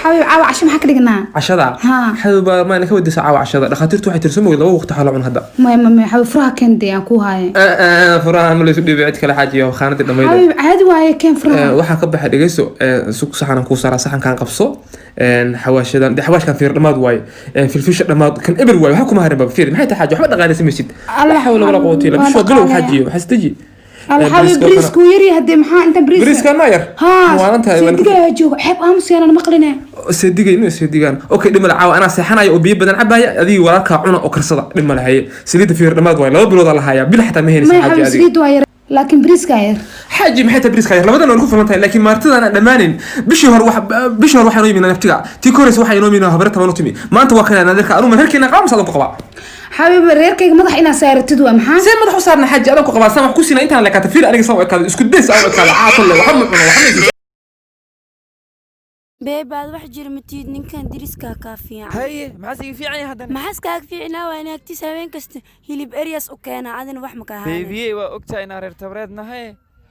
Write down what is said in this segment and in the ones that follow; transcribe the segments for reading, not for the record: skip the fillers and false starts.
حبيب عاو عشان حكي لنا عشرة حبيب ما أنا كودي ساعة عشرة دخلت واحد ترسمه لو وقت حلو من هذا ما حبيب فراها كندي أكو هاي فراها ملي سودي بعد كل حاجة وخانة الدمية حبيب عادي وهاي كان فراها waxaa ka baxay dhageyso suuq saxan ku saara saxan kan qabso xawaashadan xawaash kan fiir dhamaad way filfisha dhamaad kan eber way waxa kuma harin fiir maxay tahay xaajo waxba dhaqaale sameysid la xawla wala quwwata illa billah bilow xajiyo xastaji الحبيب بريسكو يري هدي محا انت بريسكا ناير ها سيدقا جوج حب امس انا مقلنا سيدقان اوكي دم العاو انا سيحناي او بي بدن عبايا ادي وراكا عنا او كرسدا دم لهي سليد فير dhamaad way laba bilood la haya bil xataa ma helaysa xaaji adi سليد واير لكن بريسكا ير حاجي maxay tahay بريسكا yar labadana ku filantahay laakiin maartada aan dhamaanin bishii hore waxa inoo yimina naftiga tii kores waxa inoo yimina habarta ma timi maanta waa kana nadirka anu markina qaamsa ku qaba حبيب ريركيga madax ina saartid waa maxaa see madax u saarna xaaji adan ku qaba sama wax ku siina intaan la ka tafiir aniga soo kala isku days aw kala aato le waxa ma beebaad wax jir matid ninkan diriska ka fiican haye maxaa fiican hadan maxaa ka fiicna waa inaagti sabeen kasta hilib areas u keena adina wax ma ka hayn beebiye waa ogtahay in reer tabreednahay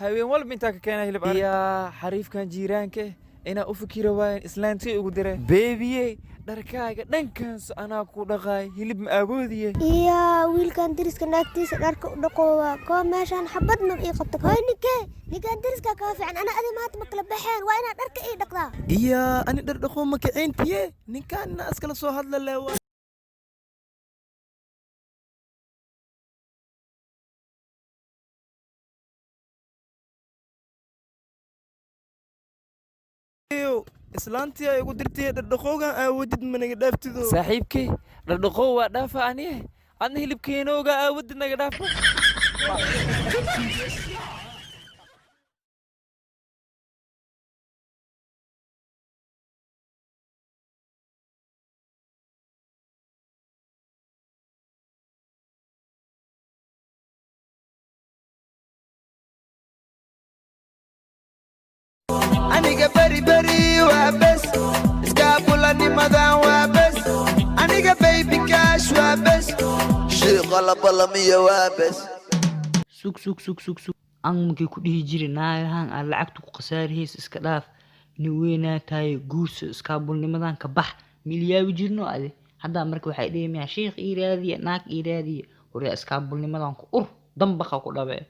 haween walba inta ka keena hilib ya xariifkan jiiraanka ina u fikiro waan islaantii ugu diray beebiye dharkaaga dhankaas anaa ku dhaqay hilib ma awoodiye iya wiilkan diriska naagtiisa dharka u dhaqoowa ko meeshan xabad ma ii qabto hoy ninkan diriska ka fiican ana adi maanta ma kala baxeen waa ina dharka ii dhaqdaa iya ani dhar dhaqo ma kacintiye ninkan askala soo hadla leewa islaantii ay ugu dirtay dhaqoogan aawodid managa dhaaftido saaxiibkii dhaqoo waa dhaafa aniye adna hilibkeenooga aawodid naga dhaafa aniga bari وابس اسكابولاني مدان وابس aniga baby cash وابس شي قلب لمية وابس سوق أنك كده يجري نايران على لعبته قصار هيس إسكاف نوينا تاي جوس اسكابولاني مدان كبح مليار يجرنو عليه هذا أمريكا واحد يا شيخ إيرادي ناك إيرادي ورا اسكابولاني مدان كور دم بخا كله بقى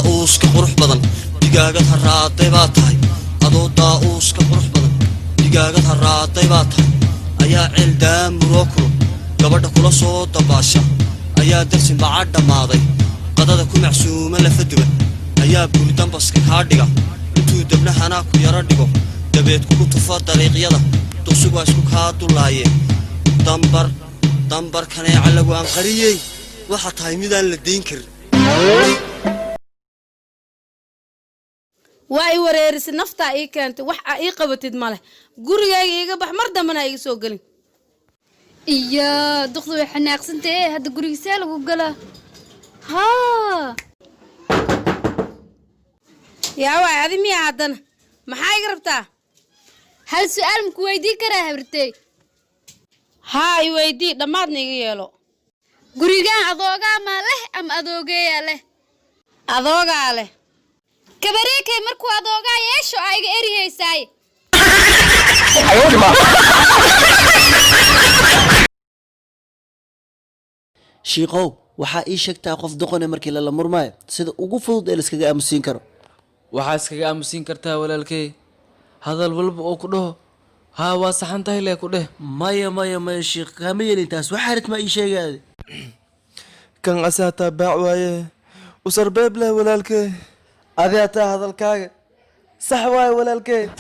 daauuska qurux badan digaagad haraaday baa tahay adoo daauuska qurux badan digaagad haraaday baa tahay ayaa ceeldaan murokuro gabadha kula soo dabaasha ayaa darsin bacad dhammaaday qadada ku macsuuma lafa duwan ayaa buurdambaska kaa dhiga intuu dabnahanaa ku yaro dhigo dabeed kugu tufa dariiqyada duqsigu waa isku kaa dulaayeen dambar kaneeca lagu anqariyey waxa tahay midaan la dayn karin واي وريرس نفتا اي كانت وح اي قبتد ماله غوريغا ايغا بخ مر دمنا ايغا سو غلين يا دخدو حناقسنتي هاد غوريغسا لغو غلا ها يا واي ادي مي عدنا maxay garabtaa hal su'aal ma ku weydii karaa habartay ها اي weydii dhamaadna iga yeelo gurigaan adooga ma leh am adoogeeya leh adooga leh kabareekay markuu adooga yeesho ayga eriyeysay shiiqow waxa ii sheegtaa qof doqone markii la murmaayo sida ugu fudud ee iskaga aamusin karo waxa iskaga aamusin kartaa walaalkay hadal walba oo ku dhaho ha waa saxan tahay lee ku dheh maya shiiq kama yeelintaas waxa rid ma ii sheegay kan asaata baac waaye usarbeeb leh walaalkay أذي أتا هذا الكاغ صحواي ولا الكي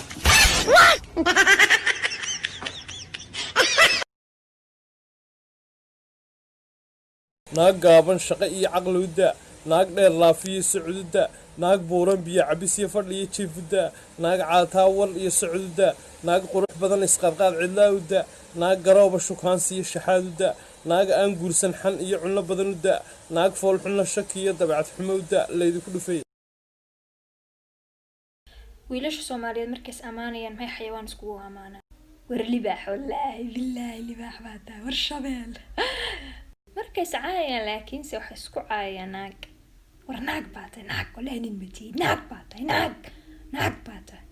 naag gaaban shaqo iyo caqli u daa naag dheer laafiyo socod u daa naag buuran biyo cabis iyo fadhi iyo jiif u daa naag caataawal iyo socod u daa naag qurux badan isqadqaad cidlaa u daa naag garooba shukaansi iyo shaxaad u daa naag aan guursan xan iyo cunno badan u daa naag foolxunna shaki iyo dabcad xumo u daa laydinku dhufay wiilasha Soomaaliyeed markaas amaanayaan maxay xayawaan isku amaanaan war libaax wallahi billahi libaax baata war shabeel markaas caayaan laakiin se wax isku caayaan naag war naag baa tahay naag walahi nin matihid naag baa tahay naag baa tahay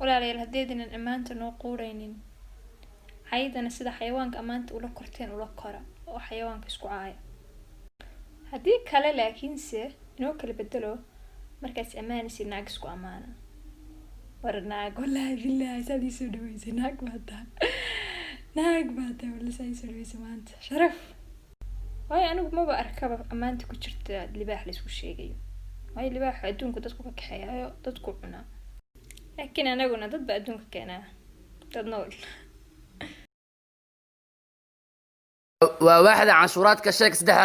walaalayaal haddeedinan ammaanta noo quuraynin caydana sida xayawaanka ammaanta ula korteen ula kora oo xayawaanka isku caaya haddii kale laakiinse inoo kala bedelo markaas ammaanaysa naag isku ammaana war naag wallaahi billaahi saad ii soo dhaweysay naag baa tahay walla saa ii soo dhaweysay maanta sharaf waayo anigu maba arkaba ammaanta ku jirta libaax laysku sheegayo waayo libaaxa adduunku dadku ka kaxeeyayo dadku cunaa laakiin anaguna dad baa adduunka keenaa dad nool واحد عاشورات كشك سدح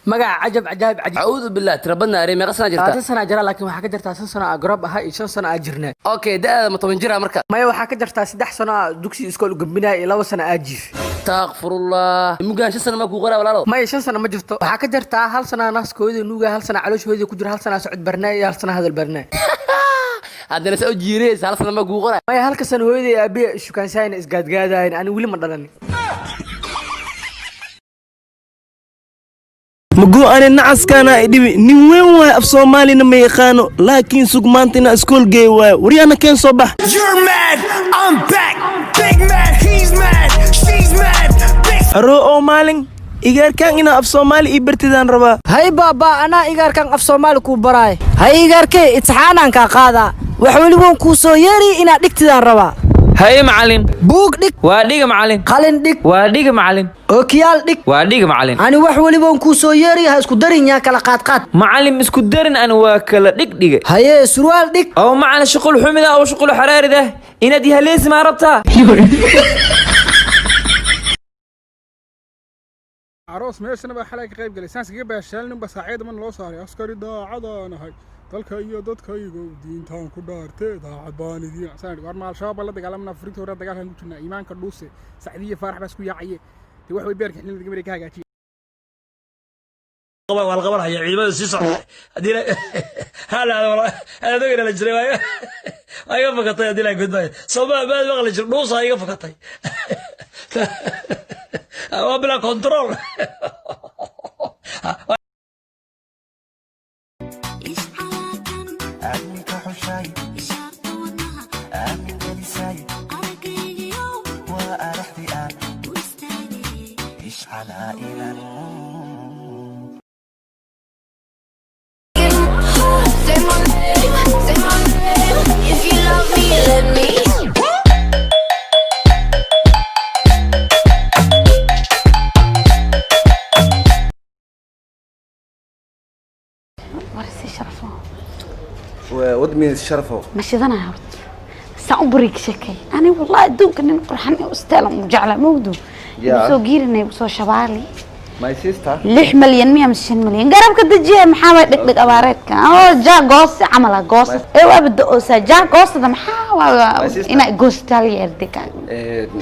مقع عجب عجائب عجيب اعوذ بالله تربنا ريمي قصنا جرتا 3 سنه جرا لكن waxa ka jirtaa 5 sano agrab aha iyo 5 sano ajirna okay da ma 10 jira marka may waxa ka jirtaa 3 sano dugsi iskool gambinay 2 sano ajif taqfurullah mugan 5 sano ma ku qora walaalo may 5 sano ma jirto waxa ka jirtaa 1 sano naaskooda nuuga 1 sano calooshooda ku jira 1 sano socod barnaay 1 sano hadal barnaay hadana soo jiireys 1 sano ma ku qora may halka sano hooyadii abi shukaansayn isgaadgaadaan ani wali ma dhalan مقو أنا نعس كان إدمي نوين واي أف صومالي نما يخانو لكن سوق مانتنا سكول جاي واي وريانا كان صباح You're mad I'm back Big mad he's mad she's mad أرو أو مالين إيجار كان إنا أف صومالي إبرتدان ربا هاي بابا أنا إيجار كان أف صومالي كوبراي هاي إيجار كي إتحانا كقادا وحوليون كوسو يري إنا دكتدان ربا هاي معلم بوك ديك واديك معلم قالن ديك واديك معلم اوكيال ديك واديك معلم أنا وحوليون كوسو يري ها اسكو درين يا كلا قات معلم اسكو درين أنا واكل ديك هاي سروال ديك أو معنا شغل حمد أو شغل حراري ده إنا دي هليس ما ربطها عروس meeshana baa xalay ka qayb galay saansiga baashaalnin ba saacid man loo saaray askari daacadana hay dalka iyo dadkayga diintaan ku dhaartay daacad baan idin saan war maal shabaab la dagaalamna frinta hore dagaalkan ku jirnaa iimaanka dhuuse saacadiya farax baa isku yaaciye tii wax way beerka xilin laga maray ka hagaajiye wal qabar haya ciidamada si socda hadii hala wala hada ina la jiray ayo fakatay hadii la gudbay sabab baad maqli jir dhuusa iga fakatay وبلا كنترول What means شرفه؟ ماشي ذا أنا هرت سأبريك شكل أنا والله دوك إني قرحني أستلم وجعله مودو بسوا جيرني بسوا شبالي My sister 6 مليون 100 مليون قرب كده جي محاول دق أبارتك جا قوس عمله قوس إيه أبدا أوسا جا قوس ده محاول إنا قوس تالي يردك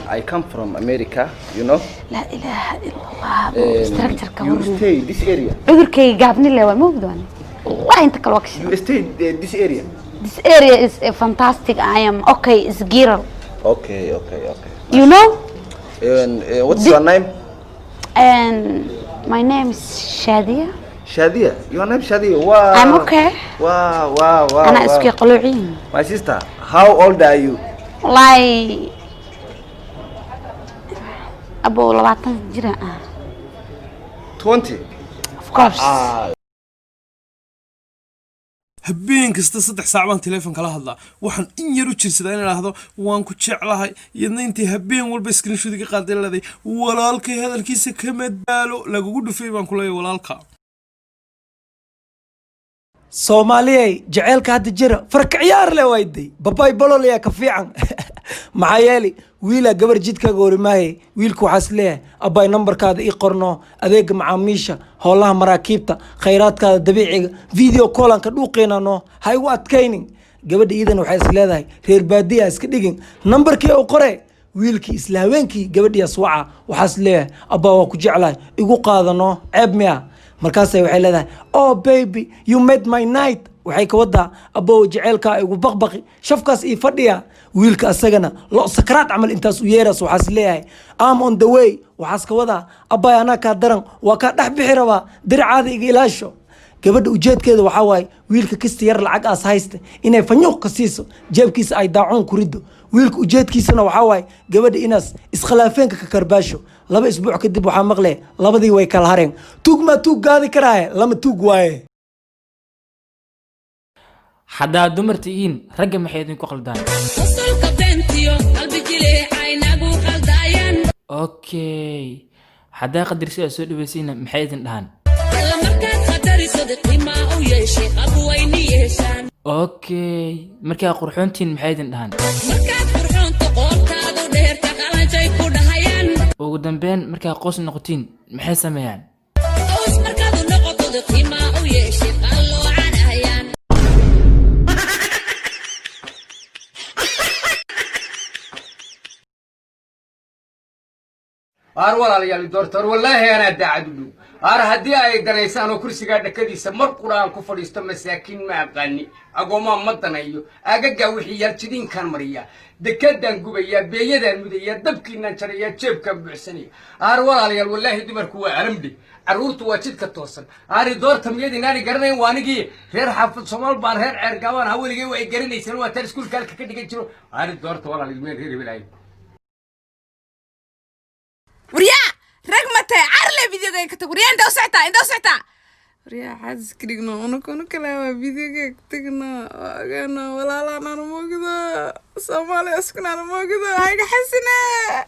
I come from America you know لا إله إلا الله استركتر كورن You stay this area أقولك جابني ليه مودو أنا والله أنت كل وقت You stay this area This area is fantastic. I am okay. It's girl. Okay. You know? And what's your name? And my name is Shadia. Shadia. Your name Shadia. Wow. I'm okay. Wow. أنا اسمي قلوعين. My sister. How old are you? والله أبو 20 جرا. 20. Of course. habeen kasta 3 saac baan telefoon kala hadlaa waxaan in yar u jirsadaa in ilaahdo waan ku jeclahay iyadna intii habeen walba screenshot iga qaaday leeday walaalkay hadalkiisa kama daalo lagugu dhufay baan ku leeyahay walaalka Soomaaliyay jaceelka hadda jira farka ciyaar leh wayday babay bolol ya ka fiican maxaa yeelay wiila gabar jidka goorimahay wiilku waxaas leeyahay abay numberkaada ii qorno adeega macaamiisha howlaha maraakiibta khayraadkaada dabiiciga video call-anka dhuuqeynano hay u adkaynin gabadha iidan waxay is leedahay reer baadiya iska dhigin numberkii uu qore wiilkii isla haweenkii gabadhiyaas waca waxaas leeyahay abaa waa ku jeclahay igu qaadano ceeb miya markaasay waxay leedahay oh baby you made my night waxay ka wadaa aboo jaceelka igu baqbaqi shafkaas ii fadhiya wiilka asagana lo sakraad camal intaas u yeeras waxaas leeyahay I'm on the way waxaas ka wadaa abay ana ka daran waa ka dhax bixi rabaa dircaada iga ilaasho gabadha ujeedkeeda waxaa waaye wiilka kasta yar lacag aas haysta inay fanyuuq ka siiso jeebkiisa ay daacuun ku riddo wiilka ujeedkiisana waxaa waaye gabadha inaas iskhilaafeenka ka karbaasho 2 isbuuc kadib waxaa maqlee labadii way kala hareen tuug maa tuug gaadi karaaye lama tuug waaye haddaad dumar tihiin ragga maxay idinku qaldaan okay haddaa qadar sidaa soo dhaweysiina maxay idin dhahaan okay markaa qurxoontiin maxay idin dhahaan ugu dambeyn markaa qoos noqotiin maxay sameeyaan walaalayaal doortar wallaahi anaa daacad u dhow haddii ay danaysaan oo kursigaa dhakadiisa mar quraan ku fadhiisto masaakiin ma aqaani agoomaa ma danayo agagaa wixii yaal jidiinkaan mariya dekadaan gubaya beeyadaan mudaya dabkiinaan jaraya jeebkaan buuxsanaya walaalayaal wallaahi dumarku waa aramdhe carruurtu waa jidka toosan doorta miyadinaani garanayn waa anigii reer xaafid soomaal baan reer ceergaabaan haweligay waa ay garanaysaan waa taan iskuulka halka ka dhigan jiro doorta walaal ilmeen reer hebelaayo وريا رقمته عرلي فيديو جاي كتب وريا انت وسعتها وريا حاسس كريقنا انا كونو كلام فيديو جاي كتبنا انا ولا انا مو كذا صومالي اسكن انا مو كذا هاي حسنه